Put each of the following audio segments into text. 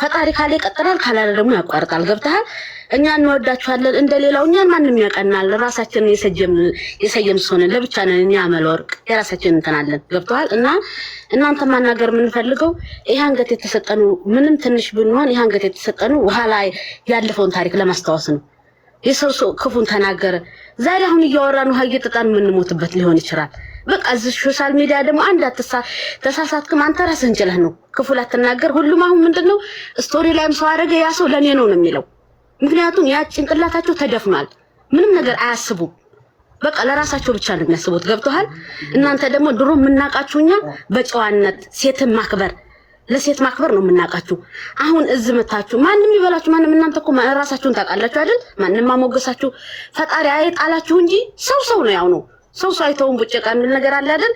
ፈጣሪ ካለ ይቀጥላል ካላለ ደግሞ ያቋርጣል ገብተሃል እኛ እንወዳችኋለን እንደሌላው እኛን ማንንም ያቀናል ራሳችንን የሰየም ሆነን ለብቻ ነን እኛ አመልወርቅ የራሳችንን እንተናለን ገብተሃል እና እናንተ ማናገር ምን ፈልገው ይሄ አንገት የተሰጠነው ምንም ትንሽ ብንሆን ይሄ አንገት የተሰጠነው ኋላ ያለፈውን ታሪክ ለማስታወስ ነው የሰው ክፉን ተናገረ ዛሬ አሁን እያወራን ነው ሀይየጣን ምን ሞትበት ሊሆን ይችላል በቃ እዚህ ሶሻል ሚዲያ ደግሞ አንድ ተሳሳትክም አንተ ራስህ እንጀለህ ነው ክፉ ላትናገር ሁሉም አሁን ምንድነው ስቶሪ ላይም ሰው አረገ ያ ሰው ለኔ ነው የሚለው ምክንያቱም ያ ጭንቅላታቸው ተደፍኗል ምንም ነገር አያስቡም በቃ ለራሳቸው ብቻ ነው የሚያስቡት ገብቷል እናንተ ደግሞ ድሮ ምናቃችሁኛ በጨዋነት ሴትን ማክበር ለሴት ማክበር ነው ምናቃችሁ አሁን እዝመታችሁ ማንንም ይበላችሁ ማንንም እናንተ እኮ ራሳችሁን ታቃላችሁ አይደል ማንንም ማሞገሳችሁ ፈጣሪ አይጣላችሁ እንጂ ሰው ነው ያው ነው ሰው ሳይተውን ቡጨቃ ምን ነገር አለ አይደል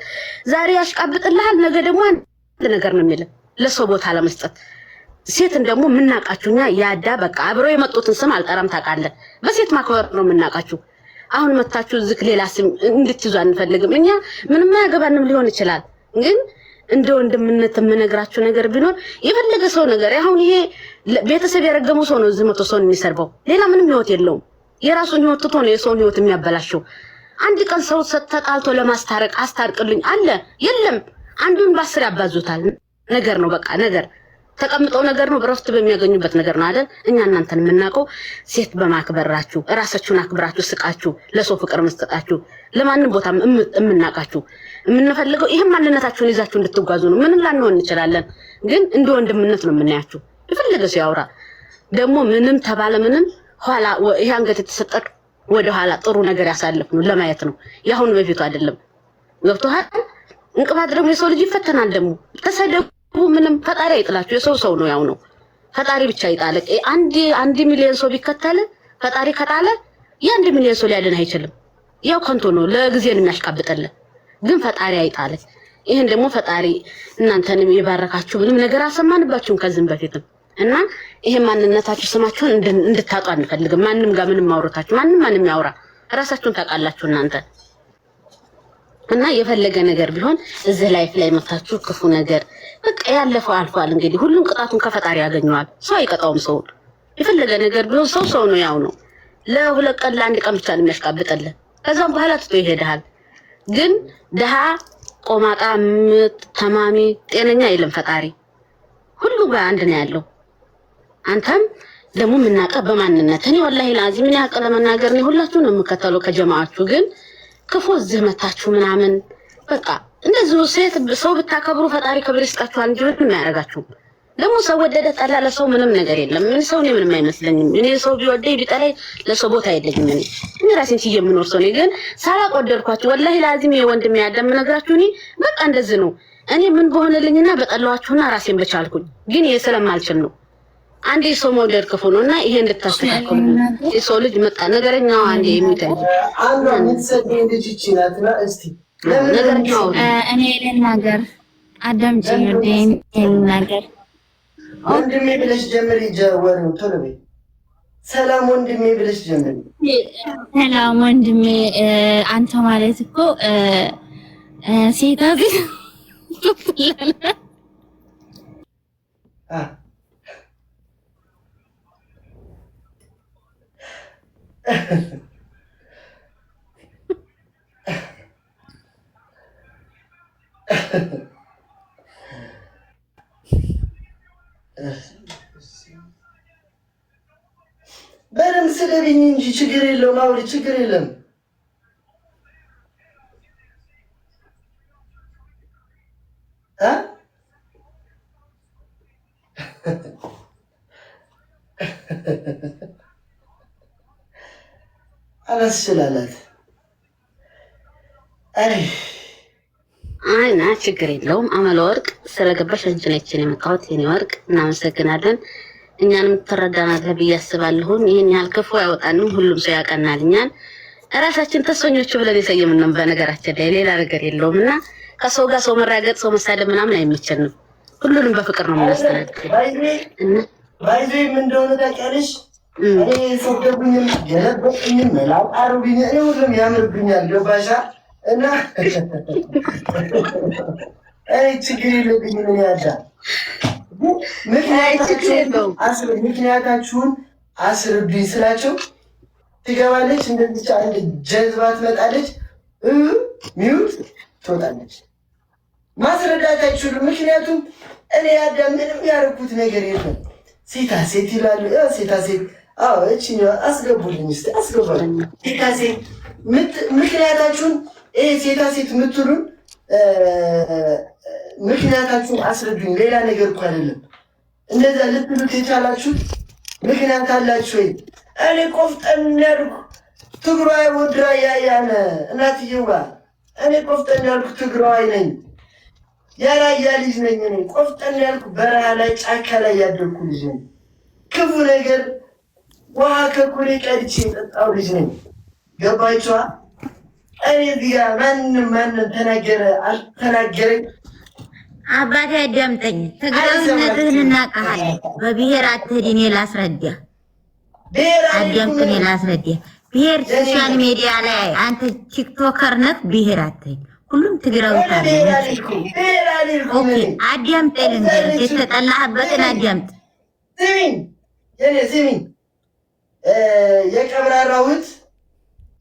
ዛሬ ያሽቃብጥልሃል ነገ ደግሞ አንድ ነገር ነው የሚለው ለሰው ቦታ ለመስጠት ሴትን ደግሞ ምናቃችሁኛ ያዳ በቃ አብረው የመጡትን ስም አልጠራም ታቃለ በሴት ማክበር ነው ምናቃችሁ አሁን መታችሁ ዝክ ሌላ ስም እንድትይዙ አንፈልግም እኛ ምንም ያገባንም ሊሆን ይችላል ግን እንደ ወንድምነት የምነግራችሁ ነገር ቢኖር የፈለገ ሰው ነገር አሁን ይሄ ቤተሰብ ያረገሙ ሰው ነው ዝመቶ ሰው የሚሰርበው ሌላ ምንም ህይወት የለውም የራሱን ህይወት ትቶ ነው የሰውን ህይወት የሚያበላሽው አንድ ቀን ሰው ተጣልቶ ለማስታረቅ አስታርቅልኝ አለ የለም አንዱን ባስር ያባዙታል ነገር ነው በቃ ነገር ተቀምጠው ነገር ነው በረፍት በሚያገኙበት ነገር ነው አይደል እኛ እናንተን የምናቀው ሴት በማክበራችሁ ራሳችሁን አክብራችሁ ስቃችሁ ለሰው ፍቅር መስጠታችሁ ለማንም ቦታ የምናቃችሁ የምንፈልገው ይሄን ማንነታችሁን ይዛችሁ እንድትጓዙ ነው ምንም ላንሆን እንችላለን ግን እንደ ወንድምነት ነው የምናያችሁ ይፈልገ ሰው ያውራ ደግሞ ምንም ተባለ ምንም ኋላ ይሄ አንገት የተሰጠ ወደ ኋላ ጥሩ ነገር ያሳልፍ ነው ለማየት ነው ያሁን በፊቱ አይደለም ገብቶሃል እንቅፋት ደግሞ የሰው ልጅ ይፈተናል ደግሞ ተሰደቡ ምንም ፈጣሪ አይጥላችሁ ሰው ነው ያው ነው ፈጣሪ ብቻ ይጣለ አንድ ሚሊዮን ሰው ቢከተለ ፈጣሪ ከጣለ የ1 ሚሊዮን ሰው ሊያድን አይችልም ያው ከንቶ ነው ለጊዜ ነው የሚያሽቃብጠለ ግን ፈጣሪ አይጣለ ይሄን ደግሞ ፈጣሪ እናንተንም ይባረካችሁ ምንም ነገር አሰማንባችሁም ከዚህም በፊትም እና ይሄ ማንነታችሁ ስማችሁን እንድታጡ አንፈልግም ማንንም ጋር ምንም ማውራታችሁ ማንንም ያውራ ራሳችሁን ታቃላችሁ እናንተ እና የፈለገ ነገር ቢሆን እዚህ ላይፍ ላይ መታችሁ ክፉ ነገር በቃ ያለፈው አልፏል እንግዲህ ሁሉም ቅጣቱን ከፈጣሪ ያገኘዋል ሰው አይቀጣውም ሰው የፈለገ ነገር ቢሆን ሰው ነው ያው ነው ለሁለት ቀን ለአንድ ቀን ብቻ ነው የሚያሽቃብጥልህ ከዛም በኋላ ትቶ ይሄዳል ግን ደሃ ቆማጣ ተማሚ ጤነኛ የለም ፈጣሪ ሁሉ ጋር አንድ ነው ያለው አንተም ደግሞ ምናቀ በማንነት እኔ ወላሂ ላዚ ምን ያቀለ መናገር ነው ሁላችሁ ነው የምከተለው ከጀማዓችሁ ግን ክፉ እዚህ መታችሁ ምናምን በቃ እንደዚህ ሴት ሰው ብታከብሩ ፈጣሪ ክብር ይስጣችኋል እንጂ ምንም ያረጋችሁ ደግሞ ሰው ወደደ ጠላ ለሰው ምንም ነገር የለም ምን ሰው ነው ምንም አይመስለኝም እኔ ሰው ቢወደይ ቢጠላይ ለሰው ቦታ የለኝም እኔ ራሴን ሲየ የምኖር ሰው ነኝ ግን ሳላቆደርኳችሁ ወላሂ ላዚም የወንድም ያደም ነግራችሁ እኔ በቃ እንደዚህ ነው እኔ ምን በሆነልኝና በጠላዋችሁና ራሴን በቻልኩኝ ግን የሰለማልችል ነው አንዴ ሰው መውደድ ክፉ ነውና ይሄ እንድታስተካክሉ የሰው ልጅ መጣ ነገረኛው አንዴ የሚታይ አንዷ ምትሰደኝ ልጅ ይችላልና እስቲ ነገረኛው እኔ ልናገር አዳምጪ ወዴን ልናገር ወንድሜ ብለሽ ጀምሪ ጀወሩ ቶሎ በይ ሰላም ወንድሜ ብለሽ ጀምሪ ሰላም ወንድሜ አንተ ማለት እኮ ሴታ ቢት በደም ስለብኝ እንጂ ችግር የለውም አውሪ ችግር የለም አላስችላላት አይና ችግር የለውም አመለ ወርቅ ስለገባሽ አንቺ ነች የመጣሁት የኔ ወርቅ እናመሰግናለን እኛንም ተረዳናለህ ብያስባለሁ ይሄን ያህል ክፉ ያወጣንም ሁሉም ሰው ያቀናልኛል ራሳችን ተሰኞቹ ብለን የሰየምነው በነገራችን ላይ ሌላ ነገር የለውምና ከሰው ጋር ሰው መራገጥ ሰው መሳደብ ምናምን አይመቸንም ሁሉንም በፍቅር ነው የምናስተናግደው ባይዜ ምን እንደሆነ ታውቂያለሽ እኔ ሰደቡኝም የለበኝም መላጣሩኝ እኔ ሁሉም ያምርብኛል ገባሻ እና ችግር የለብኝም እኔ ያዳ ምክንያታችሁን አስረዱኝ ስላቸው ትገባለች። እንደዚህ አንድ ጀዝባ ትመጣለች፣ ሚውት ትወጣለች። ማስረዳት አይችሉም። ምክንያቱም እኔ አዳም ምንም ያደረኩት ነገር የለም። ሴታ ሴት ይላሉ። ሴታ ሴት እቺኛ አስገቡልኝ እስቲ አስገቡልኝ። ሴታ ሴት ምክንያታችሁን ሴታ ሴት የምትሉን ምክንያታችሁን አስረዱኝ። ሌላ ነገር እኮ አይደለም። እንደዛ ልትሉት የቻላችሁት ምክንያት አላችሁ ወይ? እኔ ቆፍጠን ያልኩ ትግራይ ወድራ ያያነ እናትየዋ እኔ ቆፍጠን ያልኩ ትግራይ ነኝ። ያራያ ልጅ ነኝ። እኔ ቆፍጠን ያልኩ በረሃ ላይ ጫካ ላይ ያደርኩ ልጅ ነኝ። ክፉ ነገር ውሃ ከኩሬ ቀድቼ የጠጣው ልጅ ነኝ። ገባችኋ? እኔ እዚህ ጋር ማንም ተናገረ አልተናገረኝ አባቴ አዳምጠኝ። ትግራዊነትህን እናውቃለን። በብሔር አትሄድ። እኔ ላስረዳ። አዳምጥ፣ እኔ ላስረዳ። ብሔር ሶሻል ሚዲያ ላይ አንተ ቲክቶከር ነህ። ብሔር አትሄድ። ሁሉም ትግራዊ ታዲያ ኦኬ። አዳምጠኝ፣ ልንገርህ የተጠላህበትን አዳምጥ። ስሚኝ፣ የቀብራራሁት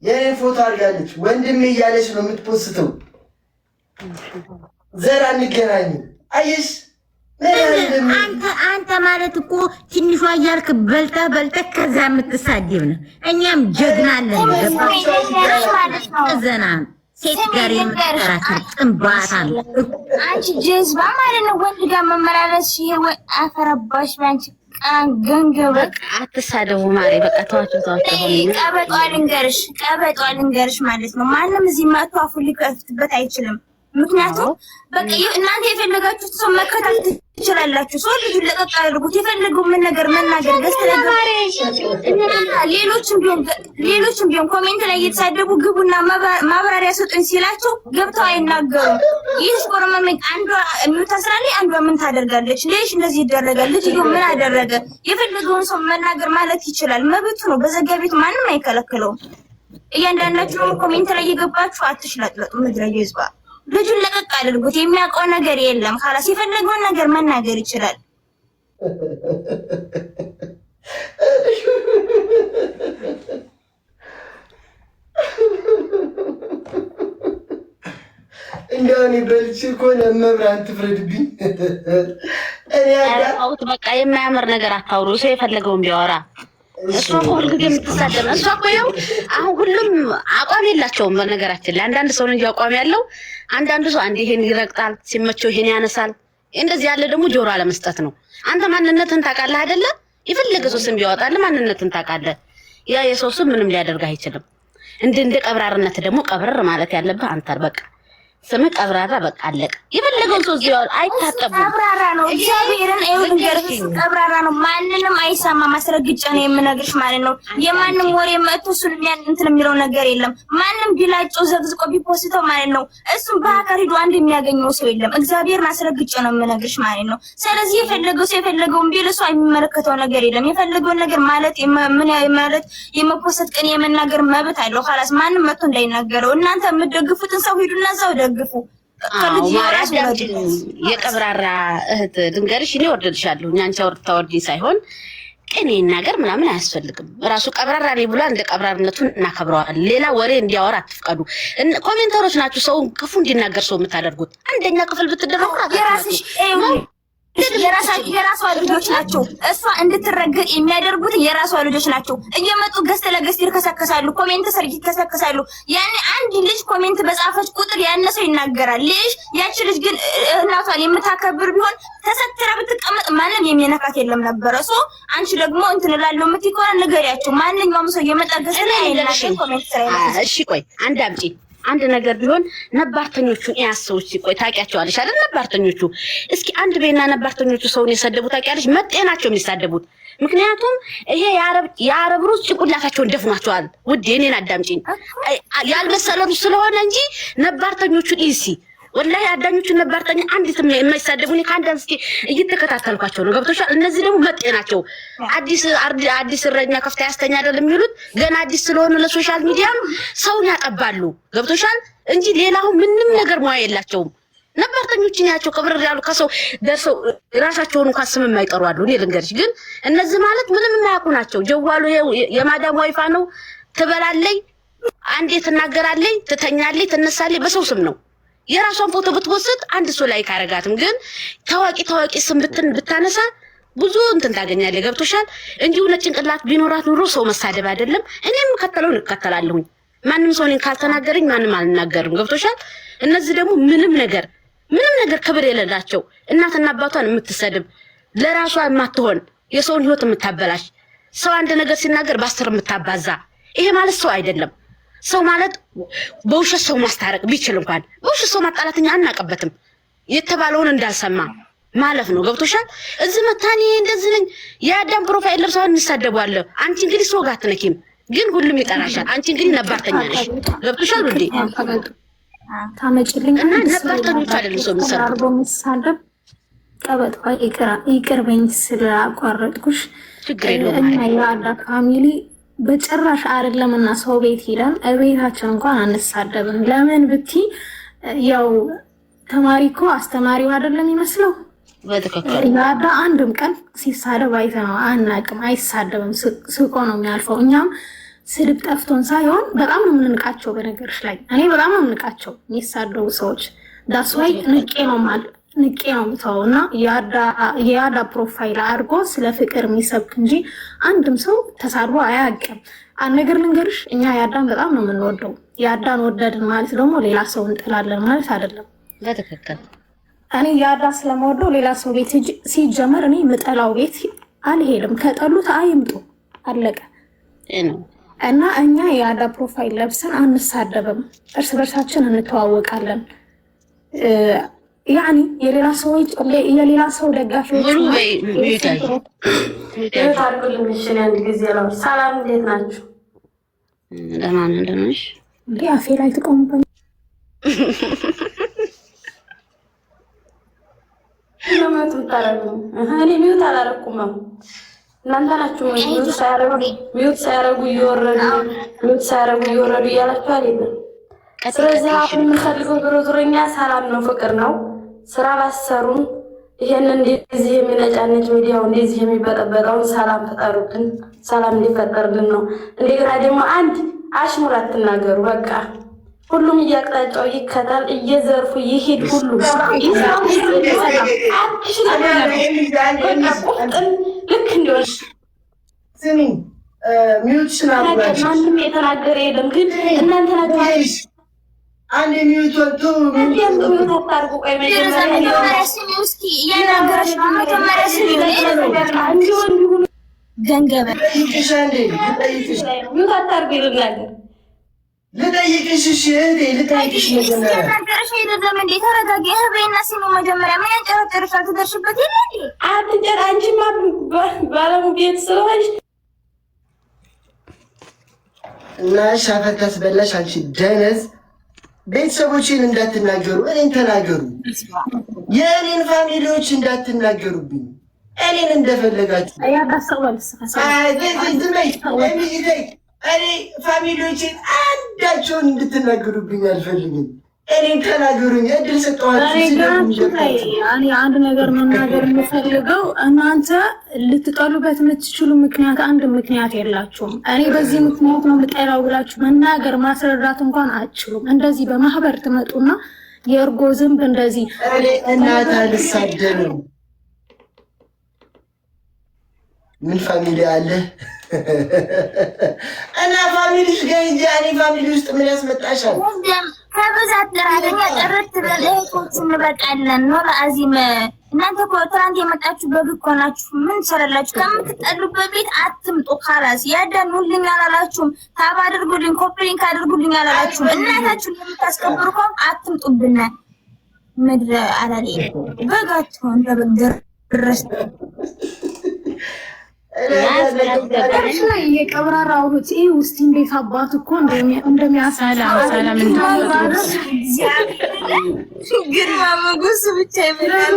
የኔን ፎቶ አድርጋለች። ወንድሜ እያለች ነው የምትፖስተው። ዘር አንገናኝም። አየሽ አንተ ማለት እኮ ትንሿ እያልክ በልተህ ከዛ የምትሳደብ ነው። እኛም ጀግና አለን። ዘና ሴት ጋር የምትከራከር ጥንባታ ነው። አንቺ ጀዝባ ማለት ነው። ወንድ ጋር መመላለስ ይሄ አፈረባሽ ባንቺ ገንገበ አትሳደቡ ማሬ። በቃ ተዋቸው። ቀበጧ ልንገርሽ ማለት ነው። ማንም እዚህ መጥቶ አፉን ሊከፍትበት አይችልም። ምክንያቱም በቃ እናንተ የፈለጋችሁት ሰው መከታተል ትችላላችሁ። ሰው ልጅ ለቀቅ አድርጉት። የፈለገው ምን ነገር መናገር ሌሎችም ቢሆን ኮሜንት ላይ እየተሳደቡ ግቡና ማብራሪያ ሰጡኝ ሲላቸው ገብተው አይናገሩም። ይህ ስቆርማም አንዷ የምታስራለች፣ አንዷ ምን ታደርጋለች? ልጅ እንደዚህ ይደረጋል። ልጅ ምን አደረገ? የፈለገውን ሰው መናገር ማለት ይችላል፣ መብቱ ነው። በዘጋ ቤት ማንም አይከለክለውም። እያንዳንዳችሁ ኮሜንት ላይ እየገባችሁ አትሽላጥለጡ። ምድረ ጀዝባ ልጁን ለቀቅ አድርጉት። የሚያውቀው ነገር የለም። ካላስ የፈለገውን ነገር መናገር ይችላል። እንደው እኔ በልቼ ከሆነ መብራን ትፍረድብኝ። እኔ አውት በቃ የማያምር ነገር አታውሩ። ሰው የፈለገውን ቢያወራ እሷ ሁልጊዜ የምትሳደብ እሷ እኮ ይኸው አሁን ሁሉም አቋም የላቸውም። በነገራችን ላይ አንዳንድ ሰው ነው እንጂ አቋም ያለው። አንዳንዱ ሰው አንዴ ይሄን ይረግጣል፣ ሲመቸው ይሄን ያነሳል። እንደዚህ ያለ ደግሞ ጆሮ አለመስጠት ነው። አንተ ማንነትን ታውቃለህ አይደለ? የፈለገ ሰው ስም ቢያወጣልህ ማንነትን ታውቃለህ። ያ የሰው ስም ምንም ሊያደርግ አይችልም። እንደ ቀብራርነት ደግሞ ቀብረር ማለት ያለብህ አንተ በቃ ስምህ ቀብራራ በቃ አለቀ። የፈለገው ሰው እዚህ አይታጠብም። ቀብራራ ነው። እግዚአብሔርን ቀብራራ ነው። ማንንም አይሰማ ማስረግጫ ነው የምነግርሽ ማለት ነው። የማንም ወሬ መጥቶ እሱን እንትን የሚለው ነገር የለም። ማንም ቢላጨው ዘግዝቆ ቢፖስተው ማለት ነው እሱም በአካል ሄዶ አንድ የሚያገኘው ሰው የለም። እግዚአብሔርን አስረግጬ ነው የምነግርሽ ማለት ነው። ስለዚህ የፈለገው ሰው የፈለገውን ቢል እሱ የሚመለከተው ነገር የለም። የፈለገውን ነገር ማለት ምን ማለት የመፖሰት ቀን የመናገር መብት አለው። خلاص ማንም መጥቶ እንዳይናገረው። እናንተ የምትደግፉትን ሰው ሂዱና እዛው ደግፉ። የቀብራራ እህት ድንገርሽ እኔ ወርድልሻለሁ። አንቺ ታወርጂኝ ሳይሆን ቅኔ ነገር ምናምን አያስፈልግም። ራሱ ቀብራራ ነኝ ብሏል። እንደ ቀብራርነቱን እናከብረዋለን። ሌላ ወሬ እንዲያወራ አትፍቀዱ። ኮሜንተሮች ናችሁ ሰው ክፉ እንዲናገር ሰው የምታደርጉት። አንደኛ ክፍል ብትደረጉ የራስሽ የራሷ ልጆች ናቸው። እሷ እንድትረገጥ የሚያደርጉት የራሷ ልጆች ናቸው። እየመጡ ገስት ለገስት ይርከሰከሳሉ፣ ኮሜንት ስር ይርከሰከሳሉ። ያኔ አንድ ልጅ ኮሜንት በጻፈች ቁጥር ያነሰው ይናገራል። ልጅ ያቺ ልጅ ግን እናቷን የምታከብር ቢሆን ተሰትራ ብትቀመጥ ማንም የሚነካት የለም ነበረ። ሶ አንቺ ደግሞ እንትን እላለሁ የምትይ ከሆነ ንገሪያቸው። ማንኛውም ሰው የመጣ ገስት ላይ አይናገር ኮሜንት ስር አይናገር። እሺ ቆይ አንድ አምጪ አንድ ነገር ቢሆን ነባርተኞቹን ያሰዎች ሲቆይ ታውቂያቸዋለሽ አይደል? ነባርተኞቹ እስኪ አንድ ቤና ነባርተኞቹ ሰውን የሰደቡት ታውቂያለሽ? መጤናቸው የሚሳደቡት ምክንያቱም ይሄ የአረብ ሩስ ጭቁላታቸውን ደፍኗቸዋል። ውዴ እኔን አዳምጪኝ። ያልመሰለሩ ስለሆነ እንጂ ነባርተኞቹን ኢሲ ወላሂ አዳኞቹን ነባርተኛ አንዲት የማይሳደቡኝ ከአንዳንድ እስኪ እየተከታተልኳቸው ነው። ገብቶሻል? እነዚህ ደግሞ መጤ ናቸው። አዲስ እረኛ ከፍታ ያስተኛ አይደል የሚሉት ገና አዲስ ስለሆነ ለሶሻል ሚዲያም ሰውን ያቀባሉ። ገብቶሻል? እንጂ ሌላው ምንም ነገር ሙያ የላቸውም። ነበርተኞች ናቸው ከብረር ያሉ ከሰው ደርሰው ራሳቸውን እንኳን ስም የማይጠሩ አሉ። እኔ ልንገርሽ ግን እነዚህ ማለት ምንም የማያውቁ ናቸው። ጀዋሉ የማዳም ዋይፋ ነው። ትበላለች፣ አንዴ ትናገራለች፣ ትተኛለች፣ ትነሳለች። በሰው ስም ነው። የራሷን ፎቶ ብትወስድ አንድ ሰው ላይ ካረጋትም ግን ታዋቂ ስም ብታነሳ ብዙ እንትን ታገኛለህ። ገብቶሻል እንጂ እውነት ጭንቅላት ቢኖራት ኑሮ ሰው መሳደብ አይደለም። እኔም እከተላለሁኝ። ማንም ሰው እኔን ካልተናገረኝ ማንም አልናገርም። ገብቶሻል። እነዚህ ደግሞ ምንም ነገር ክብር የሌላቸው እናትና አባቷን የምትሰድብ ለራሷ የማትሆን የሰውን ህይወት የምታበላሽ ሰው አንድ ነገር ሲናገር በአስር የምታባዛ ይሄ ማለት ሰው አይደለም። ሰው ማለት በውሸት ሰው ማስታረቅ ቢችል እንኳን በውሸት ሰው ማጣላትኛ አናቀበትም የተባለውን እንዳልሰማ ማለፍ ነው። ገብቶሻል። እዚህ መታኒ እንደዚህ ነኝ የአዳም ፕሮፋይል ለብሰው እንሳደባለን። አንቺ እንግዲህ ሰው ጋር አትነኪም፣ ግን ሁሉም ይጠራሻል። አንቺ እንግዲህ ነባርተኛ ነሽ። ገብቶሻል እንዴ? ታመጭልኝ እና ነባርተኞች አይደለም ሰው የሚሳደብ ቀበጥ ይቅርበኝ ስላቋረጥኩሽ። ችግር የለውም። እና የአዳ ፋሚሊ በጭራሽ አይደለም እና ሰው ቤት ሄደን እቤታችን እንኳን አንሳደብም። ለምን ብቲ ያው ተማሪ እኮ አስተማሪው አይደለም ይመስለው። በትክክል ያዳ አንድም ቀን ሲሳደብ አይተነው አናውቅም። አይሳደብም፣ ስቆ ነው የሚያልፈው። እኛም ስድብ ጠፍቶን ሳይሆን በጣም ነው የምንንቃቸው። በነገርሽ ላይ እኔ በጣም ነው የምንቃቸው የሚሳደቡ ሰዎች። ዳስ ዋይ ንቄ ነው የምተወው እና የያዳ ፕሮፋይል አድርጎ ስለ ፍቅር የሚሰብክ እንጂ አንድም ሰው ተሳድቦ አያውቅም። አንድ ነገር ልንገርሽ፣ እኛ ያዳን በጣም ነው የምንወደው። ያዳን ወደድን ማለት ደግሞ ሌላ ሰው እንጥላለን ማለት አይደለም። በትክክል እኔ ያዳ ስለምወደው ሌላ ሰው ቤት ሲጀመር እኔ ምጠላው ቤት አልሄድም። ከጠሉት አይምጡ፣ አለቀ። እና እኛ የያዳ ፕሮፋይል ለብሰን አንሳደብም፣ እርስ በርሳችን እንተዋወቃለን። ያኒ የሌላ ሰው ደጋፊዎች አንድ ጊዜ ነው። ሰላም እንዴት ናችሁ? ደህና ነሽ? እንዴ አፌ ላይ ተቆምበኝ ለማቱ ታረጉ። እኔ ሚውት አላረኩም። እናንተ ናችሁ ሚውት ሳያረጉ እየወረዱ እያላችሁ አይደለም። ስለዚህ አሁን የምንፈልገው ዞሮኛ ሰላም ነው፣ ፍቅር ነው። ስራ ባሰሩን ይሄን እንደዚህ የሚነጫነጭ ሚዲያው እንደዚህ የሚበጠበጠውን ሰላም ተጠሩልን፣ ሰላም እንዲፈጠርልን ነው። እንደገና ደግሞ አንድ አሽሙር አትናገሩ። በቃ ሁሉም እያቅጣጫው ይከተል፣ እየዘርፉ ይሄድ። ሁሉ ልክ እንዲሆን ስሚ ሚውት ስናባሽ ማንም የተናገረ የለም። ግን እናንተ ናችሁ አንድ ሚውት ወጥቶ ታርቁ። ቆይ መጀመሪያ ስሚ እስኪ እያናገረሽ መጀመሪያ ስሚ ገንገበ ሚውት አታርጉ ይልናገር ልጠይቅሽ። እሺ እህቴ ልጠይቅሽ መጀመሪያ እያናገረሽ አይደለም እንዴ? ተረጋጊ። ህቤና ስሚ መጀመሪያ ምን ያንጨረጨርሻል? ትደርሽበት የለ እንዴ? አትጨር። አንቺማ ባለሙ ቤት ስለሆንሽ እና ሻፈር ካስበላሽ አንቺ ደነዝ ቤተሰቦችን እንዳትናገሩ፣ እኔን ተናገሩ። የእኔን ፋሚሊዎች እንዳትናገሩብኝ፣ እኔን እንደፈለጋችሁ። እኔ ፋሚሊዎችን አንዳቸውን እንድትናገሩብኝ አልፈልግም። እኔን ተናገሩኝ፣ እድል ሰጠኋችሁ። እኔ አንድ ነገር መናገር የምፈልገው እናንተ ልትጠሉበት የምትችሉ አንድ ምክንያት የላችሁም። እኔ በዚህ ምክንያት ነው የምጠላው ብላችሁ መናገር ማስረዳት እንኳን አትችሉም። እንደዚህ በማህበር ትመጡና የእርጎ ዝንብ እንደዚህ እናት አልሳደብም። ምን ፋሚሊ አለ እና ፋሚሊሽ ጋር እንጂ እኔ ፋሚሊ ውስጥ ምን ያስመጣሻል? ከብዛት ለራገኛ ጥርት በለቆች እንበቃለን ነው ለአዚም። እናንተ እኮ ትናንት የመጣችሁ በግ እኮ ናችሁ። ምን ሰራላችሁ? ከምትጠሉበት ቤት አትምጡ። ካላስ ያዳኑልኝ አላላችሁም? ታባ አድርጉልኝ፣ ኮፕሊንክ አድርጉልኝ አላላችሁም? እናታችሁን የምታስከብሩ እኮ አትምጡብን። ምድረ አላሌ በጋችሁን በበግር ድረስ የቀብራራው ሁት ውስጥ እንዴት አባት እኮ እንደሚያሳላ ሰላም ግርማ ሞገሱ ብቻ ይመጣል።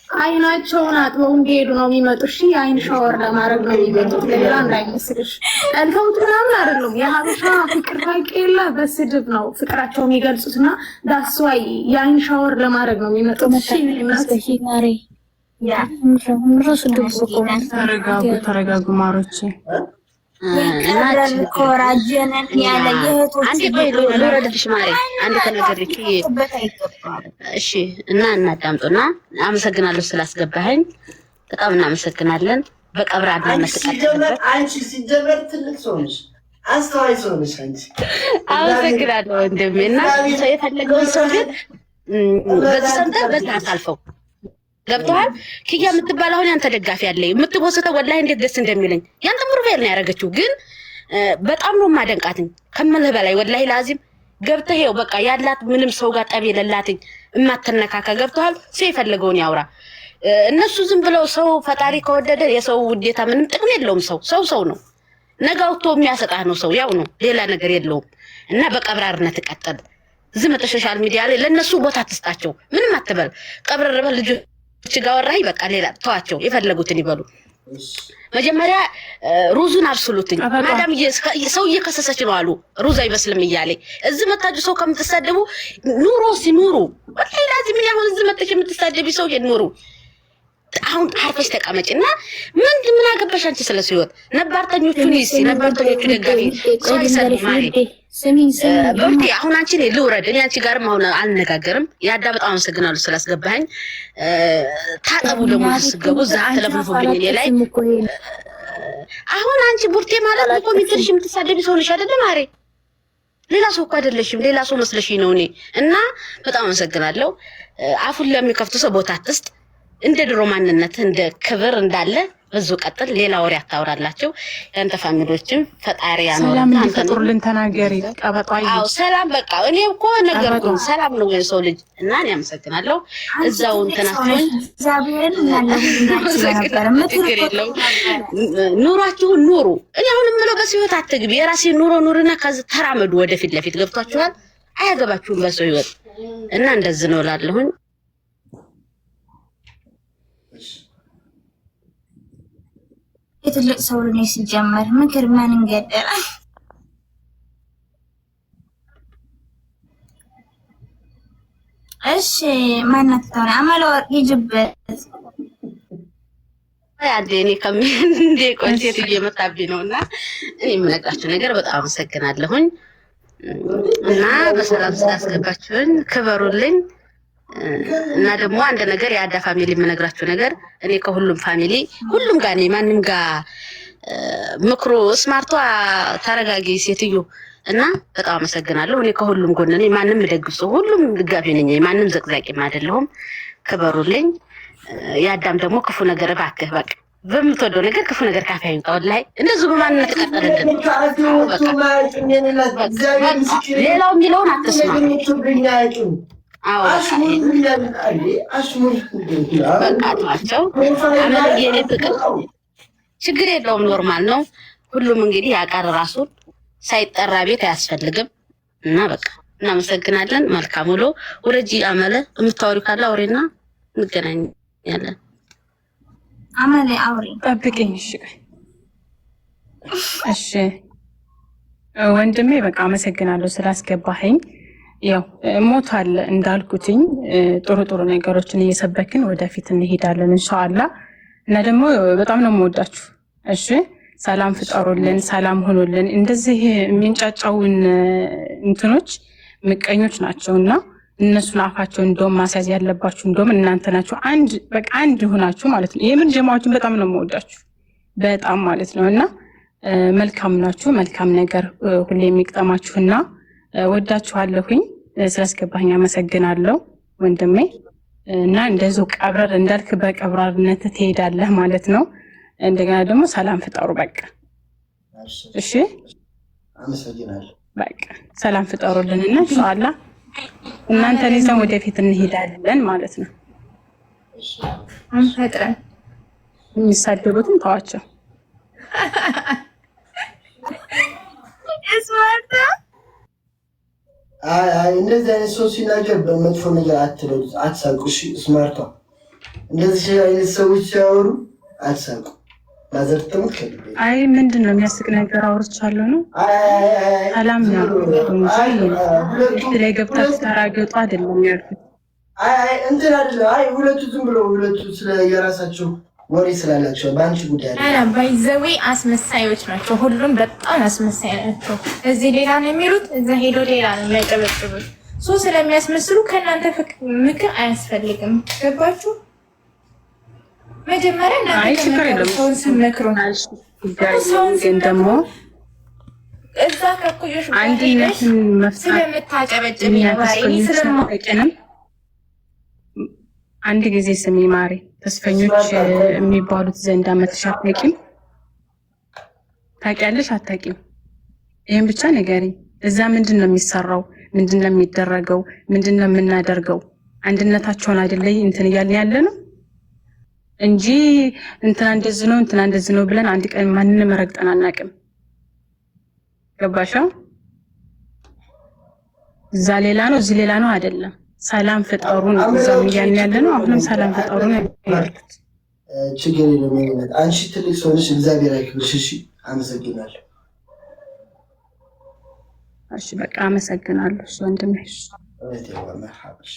አይናቸውን አጥበው እንዲሄዱ ነው የሚመጡ። እሺ የአይን ሻወር ለማድረግ ነው የሚመጡት፣ ሌላ እንዳይመስልሽ። ጠልተውት ምናምን አይደለም። የሀበሻ ፍቅር ታውቂ የለ በስድብ ነው ፍቅራቸው የሚገልጹትና ዳስዋይ የአይን ሻወር ለማድረግ ነው የሚመጡት። እሺ ማሪ ተረጋጉ ማሮቼ። ኮራጀነን ያለ የእህቶች አንዴ ቆይ ልውረድልሽ ማሪ፣ አንዴ ተነገርክ። እሺ እና እናዳምጡና አመሰግናለሁ ስላስገባኸኝ፣ በጣም እናመሰግናለን። በቀብር አድነን ተቀበል። አንቺ ሲጀመር ትልቅ ሰው ነሽ፣ አስተዋይ ሰው ነሽ አንቺ። አመሰግናለሁ ወንድሜና ሰው የፈለገውን ሰው ግን በዚህ ሰምተህ በዚህ አሳልፈው። ገብቶሃል? ኪያ የምትባል አሁን ያንተ ደጋፊ አለኝ የምትቦስተው ወላሂ እንዴት ደስ እንደሚለኝ ያንተ ፕሮፋይል ነው ያደረገችው። ግን በጣም ነው ማደንቃትኝ ከመልህ በላይ ወላሂ ላዚም። ገብተህ ይኸው በቃ ያላት ምንም ሰው ጋር ጠብ የሌላትኝ እማትነካካ። ገብቶሃል? ሰው የፈለገውን ያውራ። እነሱ ዝም ብለው ሰው ፈጣሪ ከወደደ የሰው ውዴታ ምንም ጥቅም የለውም። ሰው ነው። ነገ አውጥቶ የሚያሰጣህ ነው ሰው ያው ነው፣ ሌላ ነገር የለውም። እና በቀብራርነት ቀጥል። ዝም ሶሻል ሚዲያ ላይ ለነሱ ቦታ ትስጣቸው። ምንም አትበል። ቀብረረበ ልጅ ጋወራይ በቃ ሌላ ተዋቸው፣ የፈለጉትን ይበሉ። መጀመሪያ ሩዙን አብስሉትኝ። ማዳም ሰው እየከሰሰች ነው አሉ ሩዝ አይበስልም እያለ እዚህ መታችሁ ሰው ከምትሳደቡ ኑሮ ሲኑሩ ወላሂ ላዚም ምን ያሁን እዚህ መጥተሽ የምትሳደቢ ሰው የኑሩ። አሁን አርፈሽ ተቀመጭና ምን አገባሽ አንቺ ስለሱ ህይወት። ነባርተኞቹን ይሲ ነባርተኞቹ ደጋፊ ሰው ይሰሩ ማለት በርቴ። አሁን አንቺ ነኝ ልውረድ። እኔ አንቺ ጋርም አሁን አልነጋገርም። ያዳ በጣም አመሰግናለሁ ስላስገባኝ። ታጠቡ ደግሞ ስገቡ ዛ ተለፍልፉብኝ እኔ ላይ። አሁን አንቺ ቡርቴ ማለት በኮሜንትሽ የምትሳደቢ ሰው ነሽ አይደለም? ማሬ ሌላ ሰው እኮ አይደለሽም። ሌላ ሰው መስለሽኝ ነው እኔ። እና በጣም አመሰግናለሁ። አፉን ለሚከፍቱ ሰው ቦታ አትስጥ። እንደ ድሮ ማንነት እንደ ክብር እንዳለ ብዙ ቀጥል። ሌላ ወሬ አታውራላችሁ። ያንተ ፋሚሊዎችም ፈጣሪ ያኖር። ሰላም እንዲፈጥሩልን ተናገሪ። ቀበጣይ አዎ ሰላም በቃ እኔ እኮ ነገርኩኝ። ሰላም ነው የሰው ልጅ እና እኔ አመሰግናለሁ። እዛው እንተናችሁ እግዚአብሔርን ያለው ነበር ኑሯችሁን ኑሩ። እኔ አሁን የምለው በሰው ህይወት አትግቢ። የራሴ ኑሮ ኑርና ከዛ ተራመዱ ወደፊት ለፊት። ገብቷችኋል? አያገባችሁም በሰው ህይወት እና እንደዚህ ነው እላለሁኝ። የትልቅ ሰው ልጅ ሲጀመር ምክር ማን እንገደላ? እሺ ማናት ታውራ አማለወርቅ ይጅበት ያዴ እኔ ከምን እንደ ኮንሴት እየመጣብኝ ነውና እኔ የምነግራችሁ ነገር በጣም አመሰግናለሁኝ እና በሰላም ስላስገባችሁኝ ክበሩልኝ። እና ደግሞ አንድ ነገር የአዳ ፋሚሊ የምነግራችሁ ነገር እኔ ከሁሉም ፋሚሊ ሁሉም ጋር ነኝ። ማንም ጋር ምክሩ ስማርቷ ተረጋጊ ሴትዮ እና በጣም አመሰግናለሁ። እኔ ከሁሉም ጎን ነኝ። ማንም ደግሶ ሁሉም ድጋፊ ነኝ። ማንም ዘቅዛቂም አይደለሁም። ክበሩልኝ። ያዳም ደግሞ ክፉ ነገር እባክህ በቃ በምትወደው ነገር ክፉ ነገር ካፌ አይንጣው ላይ እንደዚህ በማንነት ተቀጠረልን። ሌላው የሚለውን አትስማ። በቃቸው አመለየኔ ፍቅር ችግር የለውም፣ ኖርማል ነው። ሁሉም እንግዲህ ያቀር ራሱን ሳይጠራ ቤት አያስፈልግም። እና በቃ እናመሰግናለን። መልካም ውሎ። ወረጂ አመለ የምታወሪ ካለ አውሪና እንገናኛለን። አመለ አውሪ ጠብቀኝ። እሺ ወንድሜ በቃ አመሰግናለሁ ስላስገባኸኝ። ያው ሞቷል እንዳልኩትኝ ጥሩ ጥሩ ነገሮችን እየሰበክን ወደፊት እንሄዳለን ኢንሻአላህ። እና ደግሞ በጣም ነው የምወዳችሁ። እሺ ሰላም ፍጠሩልን፣ ሰላም ሆኖልን። እንደዚህ የሚንጫጫውን እንትኖች ምቀኞች ናቸውና እነሱን አፋቸውን እንደውም ማስያዝ ያለባችሁ እንደውም እናንተ ናችሁ። አንድ በቃ አንድ ሆናችሁ ማለት ነው። የምን ጀማዎችን በጣም ነው የምወዳችሁ በጣም ማለት ነው። እና መልካም ናችሁ። መልካም ነገር ሁሌ የሚቅጠማችሁና ወዳችኋለሁኝ። ስላስገባኝ አመሰግናለሁ ወንድሜ። እና እንደዚሁ ቀብረር እንዳልክ በቀብራርነት ትሄዳለህ ማለት ነው። እንደገና ደግሞ ሰላም ፍጠሩ በቃ እሺ። አመሰግናለሁ። በቃ ሰላም ፍጠሩልንና ኢንሻአላህ እናንተን ይዘን ወደፊት እንሄዳለን ማለት ነው። ፈጥረን የሚሳደቡትን ተዋቸው። እስማርታ እንደዚህ አይነት ሰው ሲናገር በመጥፎ ነገር አትበሉት፣ አትሳቁ። እሺ ስማርቷ እንደዚህ አይነት ሰዎች ሲያወሩ አትሳቁ። ማዘር ተሙት ከልቤ አይ ምንድነው የሚያስቅ ነገር አውርቻለሁ ነው። ሰላም ነው እንጂ ላይ ገብታችሁ ተራገጡ አይደለም ያልኩት። እንትን አይደለም። ሁለቱ ዝም ብለው ሁለቱ ስለ የራሳቸው ወሬ ስላላቸው በአንቺ ጉዳይ አይደለም። ባይዘዌ አስመሳዮች ናቸው። ሁሉም በጣም አስመሳይ ናቸው። እዚህ ሌላ ነው የሚሉት፣ እዛ ሄዶ ሌላ ነው የሚያጨበጭቡት። ስለሚያስመስሉ ከእናንተ ምክር አያስፈልግም። ገባችሁ? መጀመሪያ ሰውን ስመክሩናል። ግን ደግሞ እዛ ከኩዮሽ አንድነትን መፍታት ስለምታጨበጭብ ስለማቀንም አንድ ጊዜ ስሚ ማሪ፣ ተስፈኞች የሚባሉት ዘንድ አመትሽ አታውቂም? ታውቂያለሽ? አታውቂም? ይሄን ብቻ ንገሪኝ። እዛ ምንድን ነው የሚሰራው? ምንድን ነው የሚደረገው? ምንድን ነው የምናደርገው? አንድነታቸውን አይደለ እንትን እያልን ያለ ነው እንጂ እንትና እንደዚህ ነው እንትና እንደዚህ ነው ብለን አንድ ቀን ማንንም ረግጠን አናውቅም። ገባሽ? እዛ ሌላ ነው እዚህ ሌላ ነው አይደለም። ሰላም ፍጠሩ ነው እዛው እያልን ያለ ነው። አሁንም ሰላም ፍጠሩ ነው ያልኩት። ችግር የለም። አንቺ ትልቅ ሰው ነሽ፣ እግዚአብሔር ያክብርሽ። እሺ፣ አመሰግናለሁ። እሺ፣ በቃ አመሰግናለሁ። እሺ ወንድሜ። እሺ መርሐባሽ።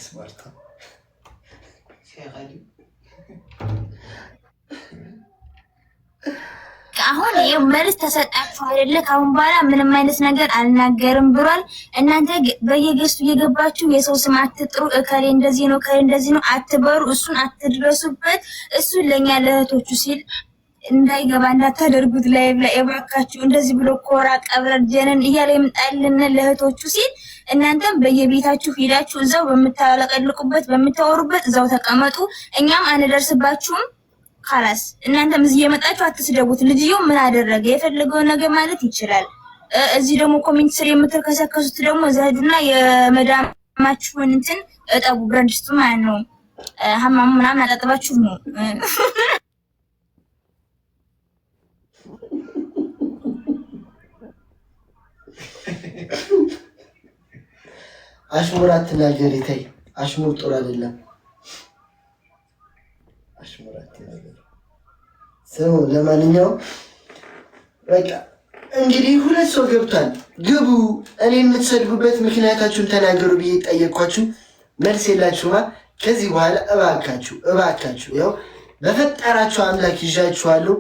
ስማርታ አሁን ይሄ መልስ ተሰጣችሁ አይደለ? ካሁን በኋላ ምንም አይነት ነገር አልናገርም ብሏል። እናንተ በየገስቱ እየገባችሁ የሰው ስም አትጥሩ። እከሌ እንደዚህ ነው እከሌ እንደዚህ ነው አትበሩ። እሱን አትድረሱበት። እሱን ለኛ ለእህቶቹ ሲል እንዳይገባ እንዳታደርጉት። ላይ እባካችሁ እንደዚህ ብሎ ኮራ ቀብረር ጀነን እያለ ይምጣልን ለእህቶቹ ሲል እናንተም በየቤታችሁ ሄዳችሁ እዛው በምታለቀልቁበት በምታወሩበት እዛው ተቀመጡ። እኛም አንደርስባችሁም። خلاص እናንተም እዚህ የመጣችሁ አትስደቡት። ልጅየው ምን አደረገ የፈለገው ነገር ማለት ይችላል። እዚህ ደግሞ ኮሜንት ስር የምትከሰከሱት ደግሞ ዘህዱና የመዳማችሁን እንትን እጠቡ። ብረንድስቱ ማለት ነው ሀማሙ ምናምን አጣጥባችሁ ነው። አሽሙር አትናገሪ ተይ። አሽሙር ጥሩ አይደለም። አሽሙር አትናገሪ። ሰው ለማንኛውም በቃ እንግዲህ ሁለት ሰው ገብቷል። ግቡ። እኔ የምትሰድቡበት ምክንያታችሁን ተናገሩ ብዬ ጠየቅኳችሁ፣ መልስ የላችሁማ። ከዚህ በኋላ እባካችሁ ያው በፈጠራችሁ አምላክ ይዣችኋለሁ።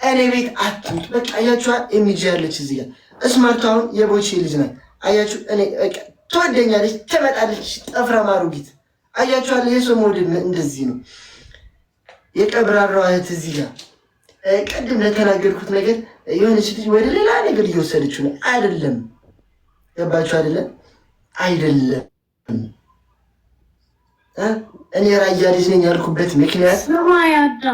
እኔ ቤት አትምጡ። በቃ አያችኋል። ኤሚጂ ያለች እዚህ ጋር እስማርቱ አሁን የቦቼ ልጅ ናት። አያችሁ እኔ በቃ ትወደኛለች፣ ትመጣለች። ጠፍራ ማሩጊት አያችኋል። የሰው መውደድ እንደዚህ ነው። የቀብራራው እህት እዚህ ጋር ቀድም ለተናገርኩት ነገር የሆነች ልጅ ወደ ሌላ ነገር እየወሰደችው ነው። አይደለም ገባችሁ? አይደለም እኔ ራያ ልጅ ነኝ ያልኩበት ምክንያት ያዳ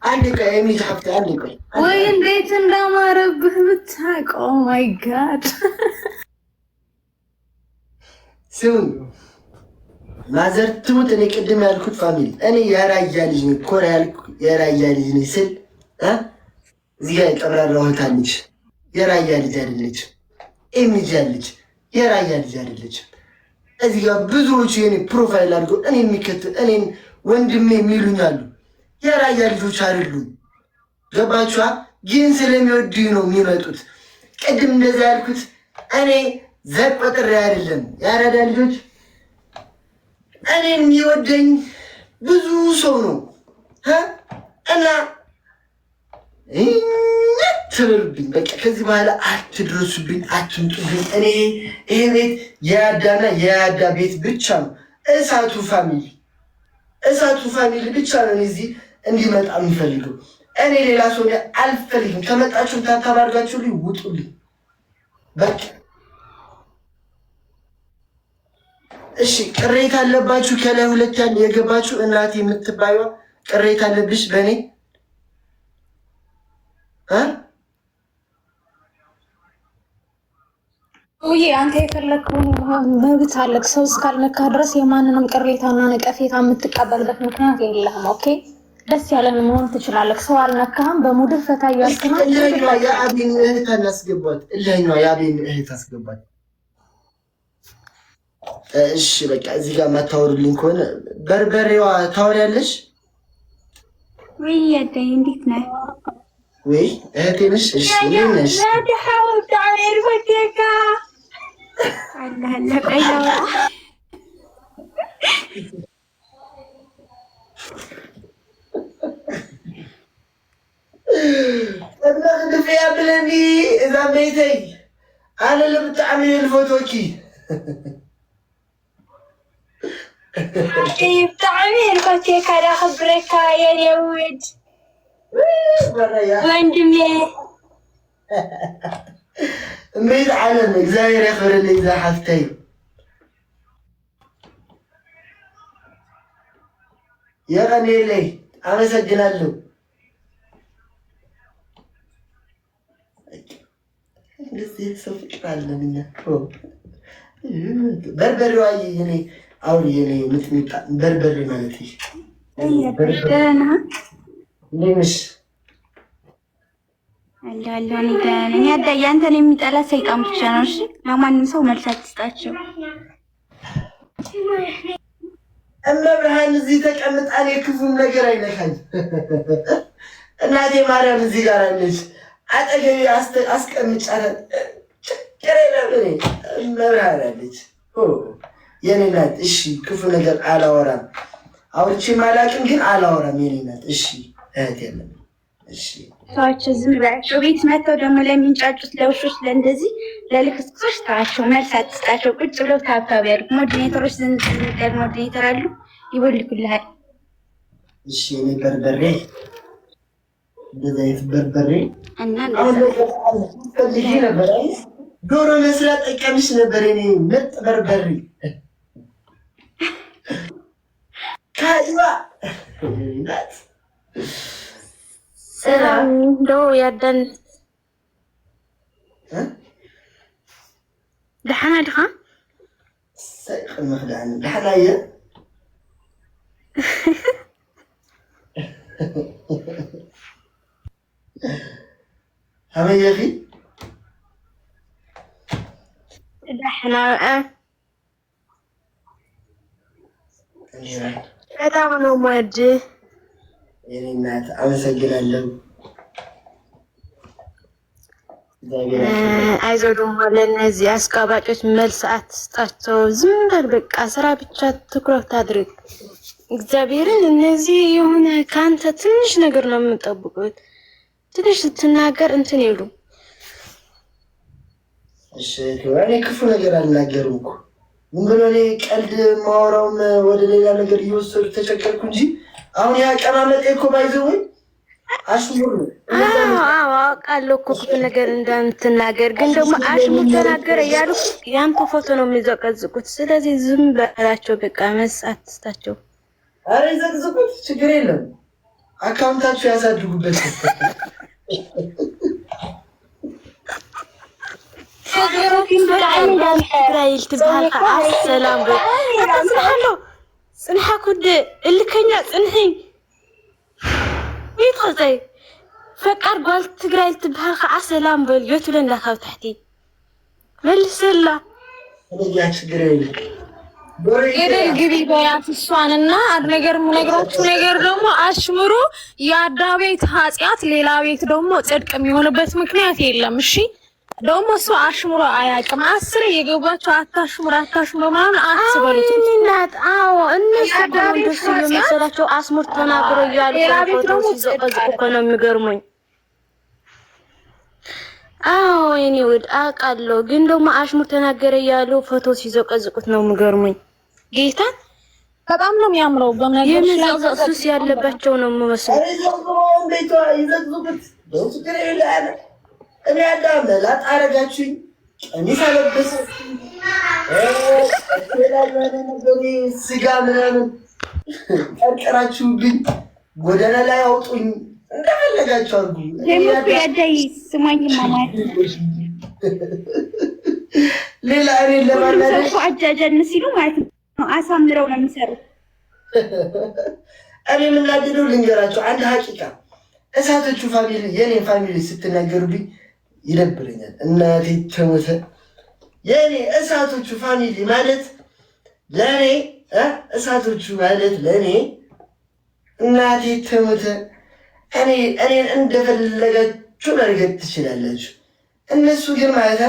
አንድ ቀን የሚል ሀብት አንድ ቀን ወይ እንዴት እንዳማረብህ ብታውቀው። ማይ ጋድ ስም ማዘር ትሙት። እኔ ቅድም ያልኩት ፋሚሊ እኔ የራያ ልጅ ነኝ፣ ኮራ ያልኩ የራያ ልጅ ነኝ ስል እዚህ ጋር የቀብራራው እህት አለች፣ የራያ ልጅ አይደለችም። ኤሚጂ አለች፣ የራያ ልጅ አይደለችም። እዚህ ጋር ብዙዎቹ የኔ ፕሮፋይል አድርገው እኔ የሚከተል እኔን ወንድሜ የሚሉኝ አሉ። የራያ ልጆች አይደሉም። ገባችኋ? ግን ስለሚወዱኝ ነው የሚመጡት። ቅድም እንደዛ ያልኩት እኔ ዘር ቆጥሬ አይደለም። የአራዳ ልጆች እኔን የሚወደኝ ብዙ ሰው ነው እና ትበሉብኝ። በቃ ከዚህ በኋላ አትድረሱብኝ፣ አትምጡብኝ። እኔ ይሄ ቤት የያዳና የያዳ ቤት ብቻ ነው። እሳቱ ፋሚሊ ብቻ ነው እዚህ እንዲመጣ የምፈልገው። እኔ ሌላ ሰው አልፈልግም። ከመጣችሁ ታባርጋችሁልኝ ውጡልኝ በቃ። እሺ ቅሬታ አለባችሁ? ከላይ ሁለት ያለ የገባችሁ እናቴ የምትባዩ ቅሬታ አለብሽ በእኔ ውይ አንተ የፈለግከውን መብት አለክ። ሰው እስካልነካ ድረስ የማንንም ቅሬታና ነቀፌታ የምትቀበልበት ምክንያት የለህም። ኦኬ ደስ ያለን መሆን ትችላለህ። ሰው አልነካህም። በሙድር ፈታ እያልክና የአቤን እህት አናስገባት። የአቤን እህት አስገባት። እሺ በቃ እዚህ ጋር ማታወሩልኝ ከሆነ በርበሬዋ ታወሪያለሽ ወይ? ያዳይ እንዴት ነህ? ወይ እህቴ ነሽ? እሺ እንዴት ነሽ? حاولت على الفتيك هلا هلا قيلة تبلغ فيها بلني إذا ميتي أنا اللي بتعمل الفوتوكي كيف تعمل فتيك على خبرك يا اليهود وندمي ميت علم እግዚአብሔር ያክብርልኝ ዛሐፍተይ የቀኔ ላይ አመሰግናለሁ። እንደዚህ ሰው ፍቅር አለን እኛ። በርበሬዋ የኔ አሁን የኔ ምጥሚጣ በርበሬ ማለት ይሄ ደህና እንዴት ነሽ? አላህ እኔ ደህና ነኝ። ያዳይ አንተን የሚጠላ ሰይጣን ብቻ ነው። እሺ ለማንም ሰው መልስ አትስጣቸው። እመብርሃን እዚህ ተቀምጣ እኔ ክፉም ነገር አይነካኝ። እናቴ ማርያም እዚህ ጋር አለች አጠገቤ አስቀምጫት ችግር የለም። እመብርሃን አለች የኔ ናት። እሺ ክፉ ነገር አላወራም፣ አውርቼም አላውቅም፣ ግን አላወራም። የኔ ናት። እሺ እህት የለም። እሺ ሰዎች ዝም ብላቸው ቤት መጥተው ደግሞ ለሚንጫጩት ለውሾች ለእንደዚህ ለልክስክሶች ተዋቸው፣ መልስ አትስጣቸው። ቁጭ ብለው ታብታብ ያሉ ሞዲኔተሮች ዝንዝንቀል ሞዲኔተር አሉ ይቦልኩልሃል። እሺ እኔ በርበሬ እንደዚህ አይነት በርበሬ እና ፈልጌ ነበር። አይ ዶሮ መስራት ጠቀምሽ ነበር። እኔ ምርጥ በርበሬ ካይባ ናት። ሰላም እንደው ያዳን ደህና ድኻ? ሰይቅን መኽዳን ደህና እየ ከመይ ኢኺ? ደህና በጣም ነው የምወድህ የኔ እናት። አመሰግናለሁ። አይዞህ ደግሞ ለእነዚህ አስቃባጮች መልስ አትስጣቸው። ዝም በል በቃ ስራ ብቻ ትኩረት አድርግ። እግዚአብሔርን እነዚህ የሆነ ከአንተ ትንሽ ነገር ነው የምንጠብቁት። ትንሽ ስትናገር እንትን ይሉ። እሺ እኔ ክፉ ነገር አልናገርም እኮ ምን ብሎ እኔ ቀልድ ማወራውም ወደ ሌላ ነገር እየወሰዱ ተቸገርኩ እንጂ አሁን ያቀማመጤ እኮ ባይዘው አሽሙር ነው። አውቃለሁ እኮ ክፉ ነገር እንዳትናገር፣ ግን ደግሞ አሽሙር ተናገረ እያሉ ያንተ ፎቶ ነው የሚዘቀዝቁት። ስለዚህ ዝም በላቸው በቃ መልስ አትስጣቸው። አረ ይዘቅዝቁት፣ ችግር የለም። አካውንታችሁ ያሳድጉበት። ትግራይ ትበሃል ከዓ ሰላም በ ጽንሓሎ ጽንሓ ኩደ እልከኛ ጽንሒ ይትኸዘይ ፈቃድ ጓል ትግራይ ትበሃል ከዓ ሰላም በል የትለና ካብ ታሕቲ መልስላ ያ ችግር የለም። ገደል ግቢ በያት እሷንና ነገር የምነግራችሁ ነገር ደግሞ አሽሙሩ የአዳ ቤት ኃጢአት ሌላ ቤት ደግሞ ጽድቅ የሚሆንበት ምክንያት የለም። እሺ ደግሞ እሱ አሽሙሮ አያውቅም። 10 የገባችሁ አታሽሙር ምናምን አትበሉት። እናት አዎ እነሱ ደስ የሚሰራቸው አስሙር ተናግሮ እያሉ ፎቶ ሲዘቀዝቁ እኮ ነው የሚገርሙኝ። አዎ የኔ ውድ አውቃለሁ፣ ግን ደግሞ አሽሙር ተናገረ እያሉ ፎቶ ሲዘቀዝቁት ነው የሚገርሙኝ። ጌታ በጣም ነው የሚያምረው። በመነገር ላይ ሱስ ያለባቸው ነው የሚመስለው። እኔ አዳም ላጣረጋችሁኝ ቀሚስ አለበሳችሁኝ ስጋ ምናምን ቀርቀራችሁብኝ ጎዳና ላይ አውጡኝ እንደፈለጋችሁ አድርጉ። ያዳይ ስማኝ ማማት ሌላ እኔ ለማናደድ አጃጃን ሲሉ ማለት ነው አሳምረው ነው የሚሰሩት። እኔ የምናደደው ልንገራችሁ አንድ ሀቂቃ እሳቶቹ ፋሚሊ የኔ ፋሚሊ ስትናገሩብኝ ይደብረኛል። እናቴ ተሞተ የኔ እሳቶቹ ፋሚሊ ማለት ለእኔ እሳቶቹ ማለት ለእኔ እናቴ ትሙት እኔን እንደፈለጋችሁ መርገጥ ትችላላችሁ። እነሱ ግን ማለት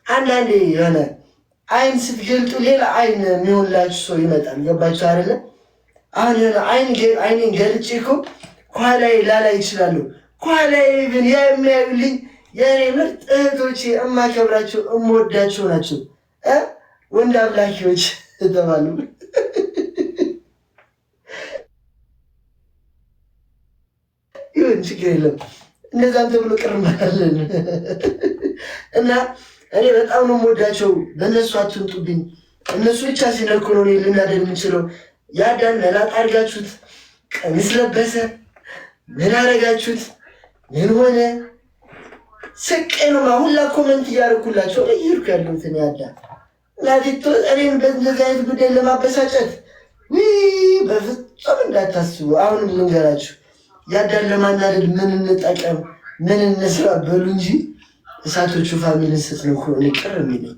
አንዳንዴ የሆነ አይን ስትገልጡ ሌላ አይን የሚሆንላችሁ ሰው ይመጣል። ገባችሁ አይደለ? አሁን የሆነ አይኔን ገልጬ እኮ ከኋላዬ ላላይ ይችላለሁ። ከኋላዬ ግን የሚያዩልኝ የእኔ ምርጥ እህቶቼ እማከብራቸው እምወዳቸው ናቸው። ወንድ አምላኪዎች ተባሉ። ይሁን ችግር የለም። እንደዛም ተብሎ ቅርማለን እና እኔ በጣም ነው የምወዳቸው። በእነሱ አትምጡብኝ። እነሱ ብቻ ሲነኩ ነው እኔ ልናደድ የምችለው። ያዳን መላጣ አድርጋችሁት ቀሚስ ለበሰ ምን አደረጋችሁት ምን ሆነ ስቄ ነው ሁላ ኮመንት እያደረኩላቸው ይርኩ ያሉትን ያዳ ላዲቶ እኔን በእንደዚህ አይነት ጉዳይ ለማበሳጨት በፍጹም እንዳታስቡ። አሁንም ልንገራችሁ ያዳን ለማናደድ ምን እንጠቀም ምን እንስራ በሉ እንጂ እሳቶቹ ፋሚሊን ስትነኩ እኔ ቅር የሚለኝ